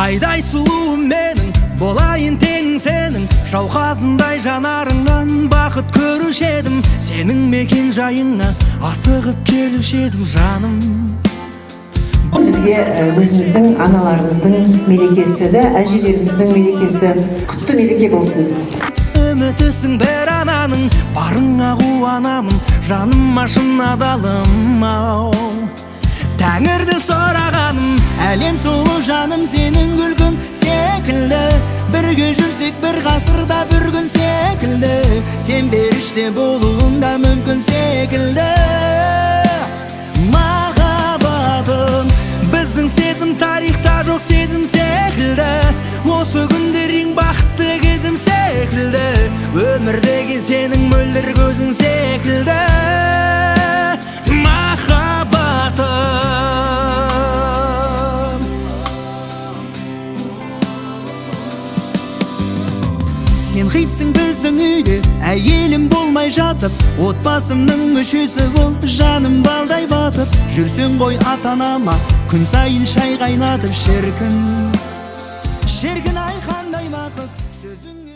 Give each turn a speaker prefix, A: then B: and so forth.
A: айдай сұлуым менің, болайын тең сенің, жауқазындай жанарыңнан бақыт көруші едім. Сенің мекен жайыңа асығып келуші едім жаным.
B: Бізге өзіміздің аналарымыздың мерекесі де, әжелеріміздің мерекесі құтты мереке болсын.
A: Үмітісің бір ананың, барыңа қуанамын, жаныма шын адалым ау. Тәңірді сұрағаным, әлем сұлу жаным сенің күлгін секілді. Бірге жүрсек бір ғасырда бір күн секілді, сен періште болуың да мүмкін секілді. Махаббатым, біздің сезім тарихта жоқ сезім секілді. Осы күндер ең бақытты кезім секілді, өмірдегі сенің мөлдір көзің секілді. Сен хитсің біздің үйде, әйелім болмай жатып, отбасымның мүшесі бол, жаным балдай батып. Жүрсең ғой ата-анама, күн сайын шай қайнатып. Шіркін ай қандай бақыт сөзің